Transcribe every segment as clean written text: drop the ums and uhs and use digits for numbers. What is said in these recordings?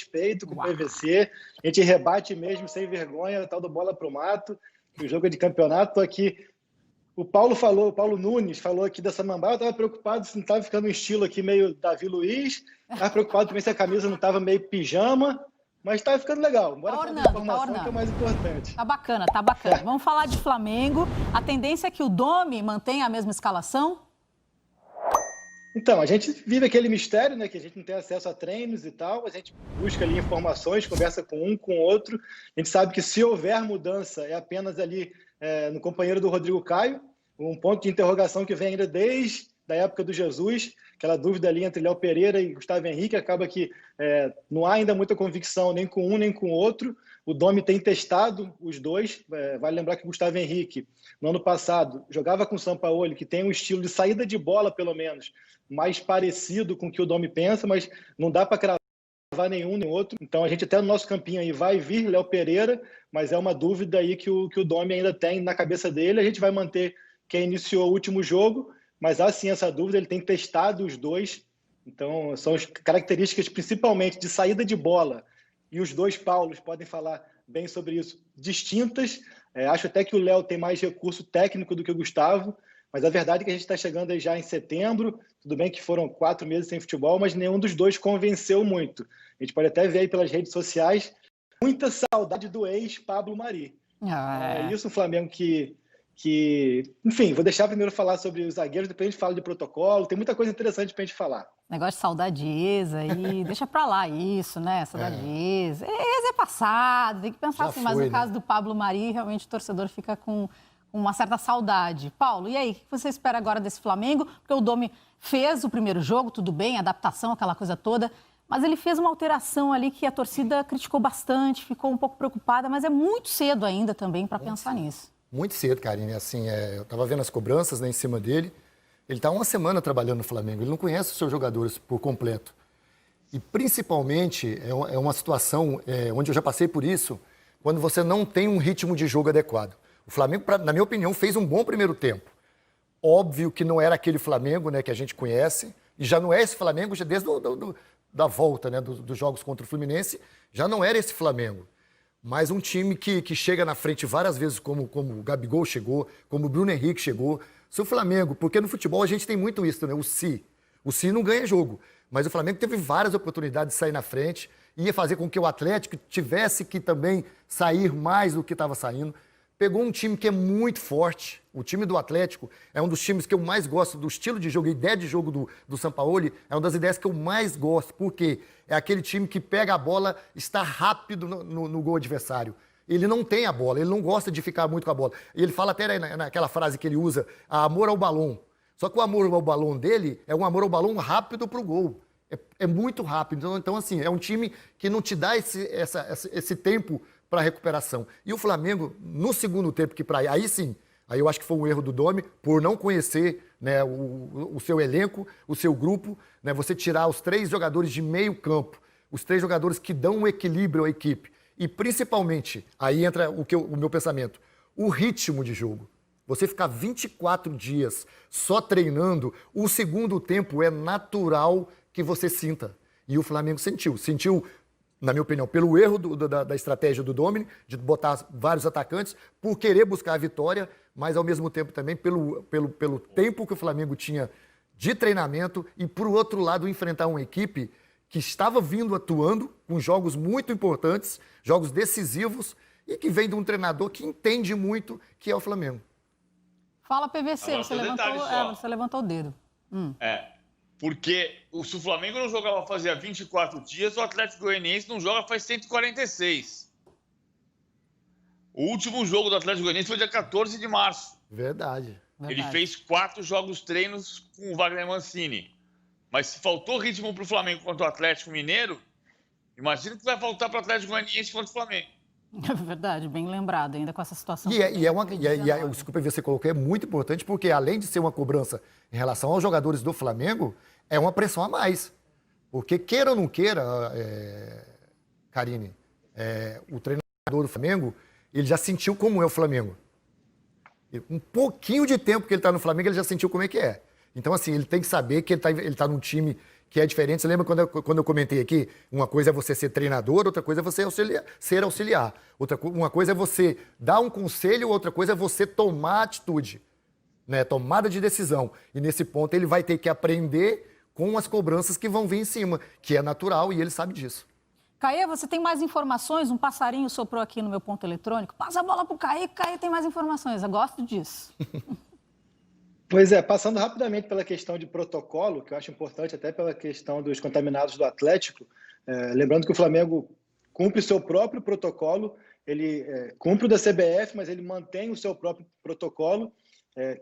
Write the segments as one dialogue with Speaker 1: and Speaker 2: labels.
Speaker 1: respeito com o PVC, a gente rebate mesmo sem vergonha, tal do bola pro mato, que o jogo é de campeonato. Tô aqui. O Paulo Nunes falou aqui da Samambaia, eu estava preocupado se não estava ficando um estilo aqui meio Davi Luiz, estava preocupado também se a camisa não estava meio pijama, mas estava ficando legal. Bora falar da informação, que é o mais importante.
Speaker 2: Tá bacana, tá bacana. Vamos falar de Flamengo. A tendência é que o Domi mantenha a mesma escalação?
Speaker 1: Então, a gente vive aquele mistério, né, que a gente não tem acesso a treinos e tal, a gente busca ali informações, conversa com um, com o outro. A gente sabe que se houver mudança é apenas ali no companheiro do Rodrigo Caio, um ponto de interrogação que vem ainda desde a época do Jesus, aquela dúvida ali entre Léo Pereira e Gustavo Henrique, acaba que não há ainda muita convicção nem com um nem com o outro. O Domi tem testado os dois, vale lembrar que o Gustavo Henrique, no ano passado, jogava com o Sampaoli, que tem um estilo de saída de bola, pelo menos, mais parecido com o que o Domi pensa, mas não dá para cravar nenhum nem outro. Então a gente até no nosso campinho aí vai vir Léo Pereira, mas é uma dúvida aí que o Domi ainda tem na cabeça dele. A gente vai manter quem iniciou o último jogo, mas há sim essa dúvida, ele tem testado os dois. Então são as características principalmente de saída de bola, e os dois Paulos podem falar bem sobre isso, distintas. Acho até que o Léo tem mais recurso técnico do que o Gustavo, mas a verdade é que a gente está chegando aí já em setembro. Tudo bem que foram 4 meses sem futebol, mas nenhum dos dois convenceu muito. A gente pode até ver aí pelas redes sociais muita saudade do ex-Pablo Mari. É isso, o Flamengo que... Enfim, vou deixar primeiro falar sobre os zagueiros, depois a gente fala de protocolo. Tem muita coisa interessante para a gente falar.
Speaker 2: Negócio de saudadeza aí, deixa pra lá isso, né? Saudadeza. Esse é passado, tem que pensar já assim. Mas no caso do Pablo Mari, realmente o torcedor fica com uma certa saudade. Paulo, e aí, o que você espera agora desse Flamengo? Porque o Domi fez o primeiro jogo, tudo bem, adaptação, aquela coisa toda, mas ele fez uma alteração ali que a torcida criticou bastante, ficou um pouco preocupada, mas é muito cedo ainda também para pensar nisso.
Speaker 3: Muito cedo, Karine. Assim, eu estava vendo as cobranças, né, em cima dele. Ele está uma semana trabalhando no Flamengo, ele não conhece os seus jogadores por completo. E principalmente é uma situação onde eu já passei por isso, quando você não tem um ritmo de jogo adequado. O Flamengo, na minha opinião, fez um bom primeiro tempo. Óbvio que não era aquele Flamengo, né, que a gente conhece, e já não é esse Flamengo já desde da volta, né, dos jogos contra o Fluminense, já não era esse Flamengo. Mas um time que chega na frente várias vezes, como o Gabigol chegou, como o Bruno Henrique chegou. Se o Flamengo, porque no futebol a gente tem muito isso, né? O si não ganha jogo. Mas o Flamengo teve várias oportunidades de sair na frente, ia fazer com que o Atlético tivesse que também sair mais do que estava saindo. Pegou um time que é muito forte. O time do Atlético é um dos times que eu mais gosto do estilo de jogo, a ideia de jogo do Sampaoli é uma das ideias que eu mais gosto, porque é aquele time que pega a bola, está rápido no gol adversário. Ele não tem a bola, ele não gosta de ficar muito com a bola. E ele fala até naquela frase que ele usa, amor ao balão. Só que o amor ao balão dele é um amor ao balão rápido para o gol. É muito rápido. Então, assim, é um time que não te dá esse tempo para recuperação. E o Flamengo, no segundo tempo, aí sim, aí eu acho que foi um erro do Domi, por não conhecer, né, o seu elenco, o seu grupo, né, você tirar os 3 jogadores de meio campo, os 3 jogadores que dão um equilíbrio à equipe. E principalmente, aí entra o meu pensamento, o ritmo de jogo. Você ficar 24 dias só treinando, o segundo tempo é natural que você sinta. E o Flamengo sentiu, na minha opinião, pelo erro da estratégia do Domi, de botar vários atacantes, por querer buscar a vitória, mas ao mesmo tempo também pelo tempo que o Flamengo tinha de treinamento e, por outro lado, enfrentar uma equipe que estava vindo atuando com jogos muito importantes, jogos decisivos, e que vem de um treinador que entende muito, que é o Flamengo.
Speaker 2: Fala, PVC, você levantou o dedo.
Speaker 4: Porque se o Flamengo não jogava fazia 24 dias, o Atlético Goianiense não joga faz 146. O último jogo do Atlético Goianiense foi dia 14 de março.
Speaker 3: Verdade.
Speaker 4: Ele fez 4 jogos treinos com o Wagner Mancini. Mas se faltou ritmo para o Flamengo contra o Atlético Mineiro, imagina que vai faltar para o Atlético Goianiense contra o Flamengo.
Speaker 2: É verdade, bem lembrado, ainda com essa situação.
Speaker 3: O que o PVC colocou é muito importante, porque além de ser uma cobrança em relação aos jogadores do Flamengo, é uma pressão a mais. Porque queira ou não queira, Karine, o treinador do Flamengo, ele já sentiu como é o Flamengo. Um pouquinho de tempo que ele está no Flamengo, ele já sentiu como é que é. Então, assim, ele tem que saber que ele tá num time que é diferente. Você lembra quando eu comentei aqui? Uma coisa é você ser treinador, outra coisa é você ser auxiliar. Uma coisa é você dar um conselho, outra coisa é você tomar atitude, né? Tomada de decisão. E nesse ponto ele vai ter que aprender com as cobranças que vão vir em cima, que é natural e ele sabe disso.
Speaker 2: Caê, você tem mais informações? Um passarinho soprou aqui no meu ponto eletrônico. Passa a bola para o Caê, que o Caê tem mais informações. Eu gosto disso.
Speaker 1: Pois é, passando rapidamente pela questão de protocolo, que eu acho importante até pela questão dos contaminados do Atlético, lembrando que o Flamengo cumpre seu próprio protocolo, ele cumpre o da CBF, mas ele mantém o seu próprio protocolo,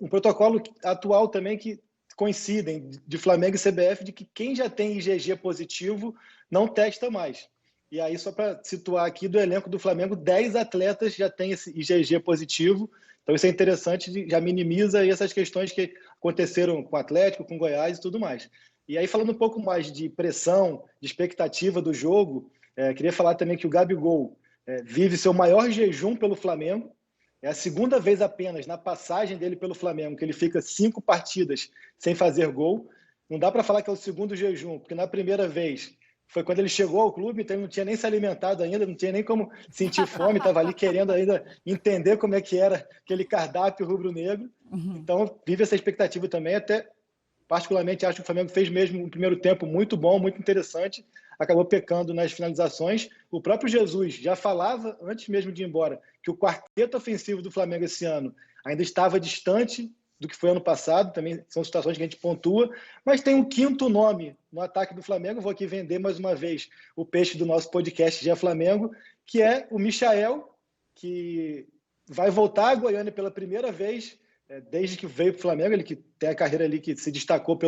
Speaker 1: um protocolo atual também que coincidem de Flamengo e CBF de que quem já tem IgG positivo não testa mais. E aí, só para situar aqui, do elenco do Flamengo, 10 atletas já têm esse IgG positivo. Então, isso é interessante, já minimiza aí essas questões que aconteceram com o Atlético, com o Goiás e tudo mais. E aí, falando um pouco mais de pressão, de expectativa do jogo, queria falar também que o Gabigol vive seu maior jejum pelo Flamengo. É a segunda vez apenas na passagem dele pelo Flamengo que ele fica 5 partidas sem fazer gol. Não dá para falar que é o segundo jejum, porque na primeira vez foi quando ele chegou ao clube, então ele não tinha nem se alimentado ainda, não tinha nem como sentir fome, estava ali querendo ainda entender como é que era aquele cardápio rubro-negro. Então, vive essa expectativa também, até particularmente acho que o Flamengo fez mesmo um primeiro tempo muito bom, muito interessante, acabou pecando nas finalizações. O próprio Jesus já falava, antes mesmo de ir embora, que o quarteto ofensivo do Flamengo esse ano ainda estava distante do que foi ano passado, também são situações que a gente pontua, mas tem um quinto nome no ataque do Flamengo, vou aqui vender mais uma vez o peixe do nosso podcast GE Flamengo, que é o Michael, que vai voltar a Goiânia pela primeira vez, desde que veio para o Flamengo, ele que tem a carreira ali que se destacou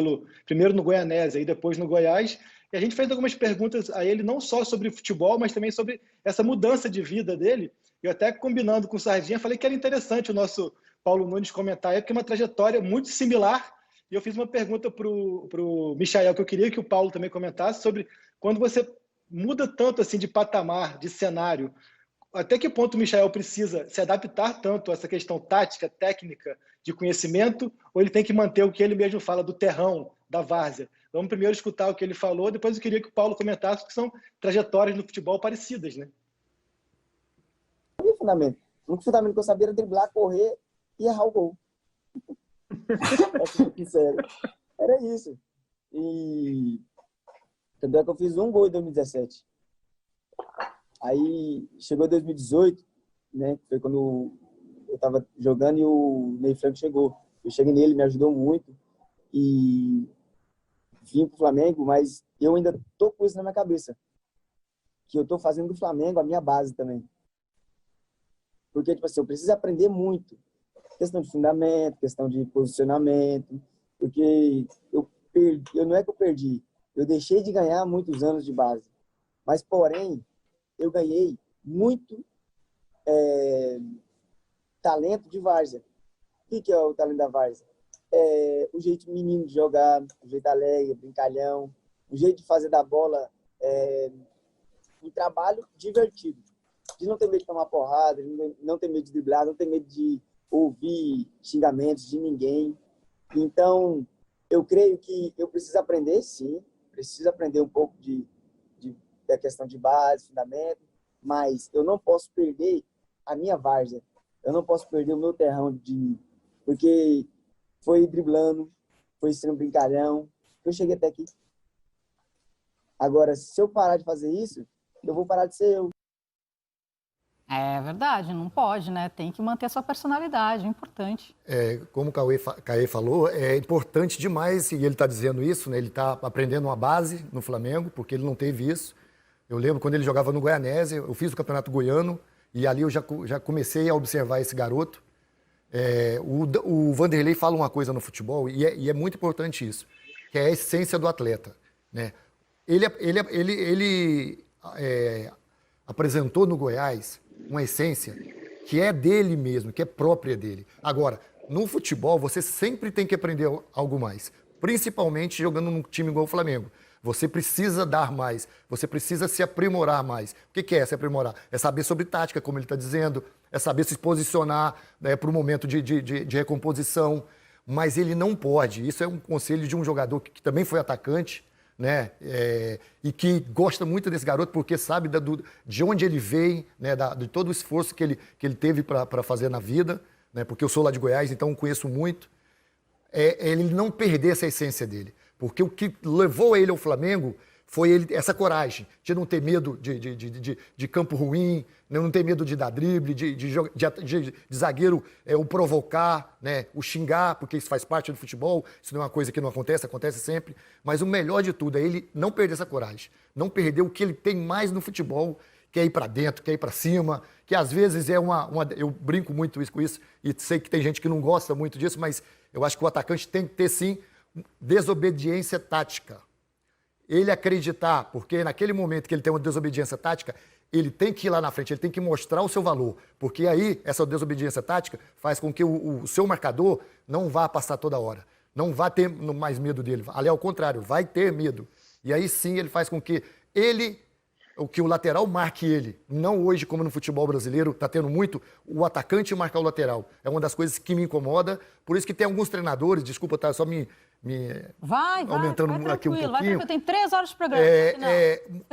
Speaker 1: primeiro no Goianésia e depois no Goiás, e a gente fez algumas perguntas a ele, não só sobre futebol, mas também sobre essa mudança de vida dele. Eu até combinando com o Sardinha, falei que era interessante o nosso Paulo Nunes comentar, porque é uma trajetória muito similar. E eu fiz uma pergunta para o Michael, que eu queria que o Paulo também comentasse, sobre quando você muda tanto assim de patamar, de cenário, até que ponto o Michael precisa se adaptar tanto a essa questão tática, técnica, de conhecimento, ou ele tem que manter o que ele mesmo fala do terrão, da várzea? Vamos primeiro escutar o que ele falou, depois eu queria que o Paulo comentasse, porque são trajetórias no futebol parecidas, né?
Speaker 5: Fundamento. O único fundamento que eu sabia era driblar, correr e errar o gol. Era isso. E tanto é que eu fiz um gol em 2017. Aí chegou 2018, né? Foi quando eu tava jogando e o Ney Franco chegou. Eu cheguei nele, me ajudou muito. E vim pro Flamengo, mas eu ainda tô com isso na minha cabeça. Que eu tô fazendo do Flamengo a minha base também. Porque, tipo assim, eu preciso aprender muito. Questão de fundamento, questão de posicionamento. Porque eu não é que eu perdi. Eu deixei de ganhar muitos anos de base. Mas, porém, eu ganhei muito talento de várzea. O que é o talento da várzea? O jeito menino de jogar, o jeito alegre, brincalhão, o jeito de fazer da bola um trabalho divertido. De não ter medo de tomar porrada, de não ter medo de driblar, não ter medo de ouvir xingamentos de ninguém. Então, eu creio que eu preciso aprender, sim. Preciso aprender um pouco da questão de base, fundamento, mas eu não posso perder a minha várzea. Eu não posso perder o meu terrão, porque foi driblando, foi sendo brincalhão, que eu cheguei até aqui. Agora, se eu parar de fazer isso, eu vou parar de ser eu.
Speaker 2: É verdade, não pode, né? Tem que manter a sua personalidade, é importante.
Speaker 3: Como o Caê falou, é importante demais, e ele está dizendo isso, né? Ele está aprendendo uma base no Flamengo, porque ele não teve isso. Eu lembro quando ele jogava no Goianésia, eu fiz o Campeonato Goiano, e ali eu já comecei a observar esse garoto. O Vanderlei fala uma coisa no futebol, e é muito importante isso, que é a essência do atleta, né? Ele apresentou no Goiás uma essência que é dele mesmo, que é própria dele. Agora, no futebol, você sempre tem que aprender algo mais, principalmente jogando num time igual o Flamengo. Você precisa dar mais, você precisa se aprimorar mais. O que é se aprimorar? É saber sobre tática, como ele está dizendo, é saber se posicionar, né, para o momento de recomposição, mas ele não pode. Isso é um conselho de um jogador que também foi atacante, né? E que gosta muito desse garoto porque sabe de onde ele veio, né? De todo o esforço que ele teve para fazer na vida, né? Porque eu sou lá de Goiás, então conheço muito. Ele não perder essa essência dele. Porque o que levou ele ao Flamengo foi essa coragem de não ter medo de campo ruim, não ter medo de dar drible, de zagueiro o provocar, né, o xingar, porque isso faz parte do futebol, isso não é uma coisa que não acontece, acontece sempre. Mas o melhor de tudo é ele não perder essa coragem, não perder o que ele tem mais no futebol, que é ir para dentro, que é ir para cima, que às vezes eu brinco muito com isso, e sei que tem gente que não gosta muito disso, mas eu acho que o atacante tem que ter, sim, desobediência tática. Ele acreditar, porque naquele momento que ele tem uma desobediência tática, ele tem que ir lá na frente, ele tem que mostrar o seu valor, porque aí essa desobediência tática faz com que o seu marcador não vá passar toda hora, não vá ter mais medo dele, ali ao contrário, vai ter medo. E aí sim ele faz com que o lateral marque ele, não hoje como no futebol brasileiro, está tendo muito o atacante marcar o lateral. É uma das coisas que me incomoda, por isso que tem alguns treinadores, desculpa, tá só me aumentando aqui um pouquinho. Vai tranquilo,
Speaker 2: tem 3 horas de programa.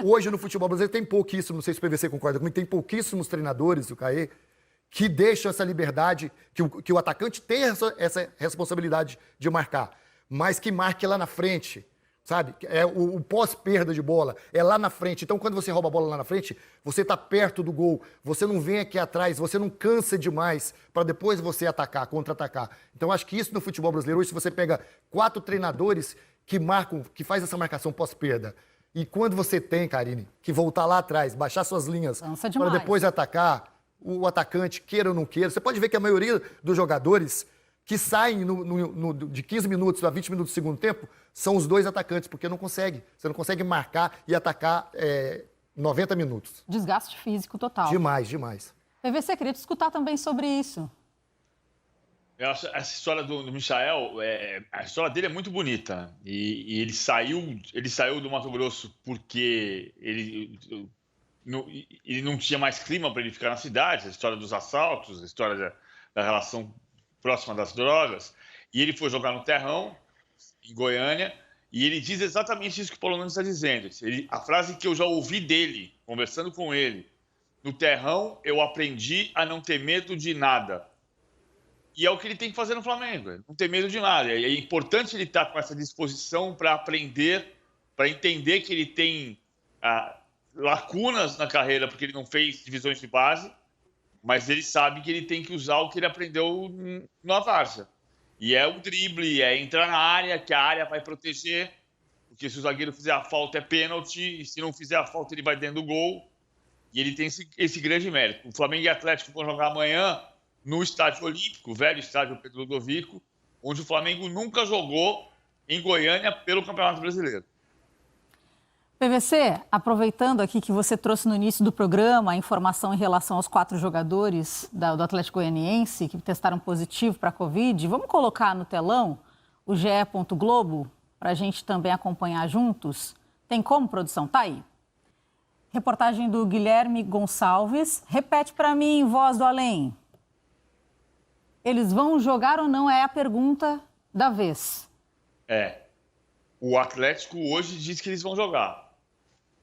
Speaker 3: Hoje no futebol brasileiro tem pouquíssimos, não sei se o PVC concorda comigo, tem pouquíssimos treinadores, o Caê, que deixam essa liberdade, que o atacante tem essa responsabilidade de marcar, mas que marque lá na frente, sabe? O pós-perda de bola é lá na frente. Então, quando você rouba a bola lá na frente, você está perto do gol, você não vem aqui atrás, você não cansa demais para depois você atacar, contra-atacar. Então, acho que isso no futebol brasileiro, hoje, se você pega 4 treinadores que faz essa marcação pós-perda, e quando você tem, Karine, que voltar lá atrás, baixar suas linhas para depois atacar, o atacante, queira ou não queira, você pode ver que a maioria dos jogadores que saem de 15 minutos a 20 minutos do segundo tempo são os 2 atacantes, porque você não consegue marcar e atacar 90 minutos.
Speaker 2: Desgaste físico total.
Speaker 3: Demais.
Speaker 2: PVC, queria te escutar também sobre isso.
Speaker 4: Essa história do Michael, a história dele é muito bonita. E ele saiu do Mato Grosso porque ele não tinha mais clima para ele ficar na cidade, a história dos assaltos, a história da relação próxima das drogas, e ele foi jogar no Terrão, em Goiânia, e ele diz exatamente isso que o Paulo Nunes está dizendo. A frase que eu já ouvi dele, conversando com ele, no Terrão eu aprendi a não ter medo de nada. E é o que ele tem que fazer no Flamengo, não ter medo de nada. E é importante ele estar com essa disposição para aprender, para entender que ele tem lacunas na carreira, porque ele não fez divisões de base, mas ele sabe que ele tem que usar o que ele aprendeu na várzea. E é o drible, é entrar na área, que a área vai proteger, porque se o zagueiro fizer a falta é pênalti, e se não fizer a falta ele vai dentro do gol. E ele tem esse grande mérito. O Flamengo e o Atlético vão jogar amanhã no Estádio Olímpico, o velho estádio Pedro Ludovico, onde o Flamengo nunca jogou em Goiânia pelo Campeonato Brasileiro.
Speaker 2: PVC, aproveitando aqui que você trouxe no início do programa a informação em relação aos 4 jogadores do Atlético Goianiense que testaram positivo para a Covid, vamos colocar no telão o GE. Globo para a gente também acompanhar juntos? Tem como, produção? Tá aí. Reportagem do Guilherme Gonçalves. Repete para mim, voz do além. Eles vão jogar ou não? É a pergunta da vez.
Speaker 4: O Atlético hoje diz que eles vão jogar.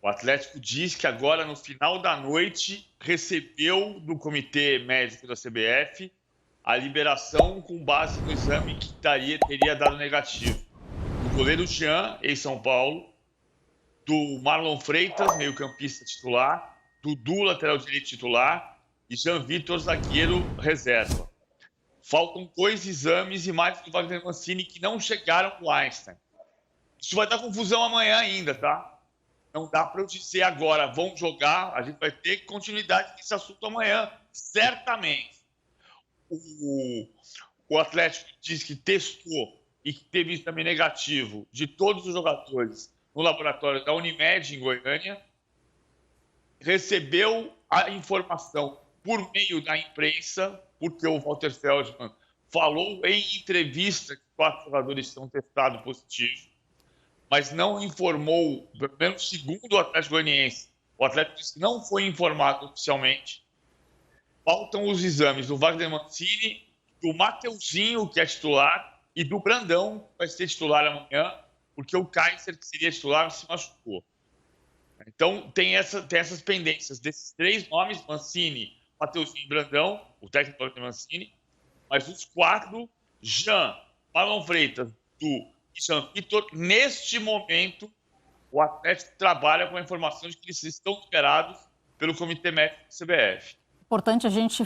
Speaker 4: O Atlético diz que agora, no final da noite, recebeu do Comitê Médico da CBF a liberação com base no exame que teria dado negativo. Do goleiro Jean, ex-São Paulo, do Marlon Freitas, meio-campista titular, Dudu, lateral direito titular, e Jean Vitor, zagueiro reserva. Faltam 2 exames e mais do Wagner Mancini que não chegaram no Einstein. Isso vai dar confusão amanhã ainda, tá? Não dá para eu dizer agora, vão jogar, a gente vai ter continuidade desse assunto amanhã, certamente. O Atlético diz que testou e que teve exame negativo de todos os jogadores no laboratório da Unimed, em Goiânia, recebeu a informação por meio da imprensa, porque o Walter Feldman falou em entrevista que 4 jogadores estão testados positivos, mas não informou, pelo menos segundo o Atlético Goianiense, o Atlético disse que não foi informado oficialmente. Faltam os exames do Wagner Mancini, do Mateuzinho, que é titular, e do Brandão, que vai ser titular amanhã, porque o Kaiser, que seria titular, se machucou. Então, tem essas pendências desses 3 nomes, Mancini, Mateuzinho e Brandão, o técnico de Mancini, mas os 4, Jean, Marlon Freitas, Du e Jean Vitor, neste momento, o Atlético trabalha com a informação de que eles estão liberados pelo Comitê Médico do CBF.
Speaker 2: Importante a gente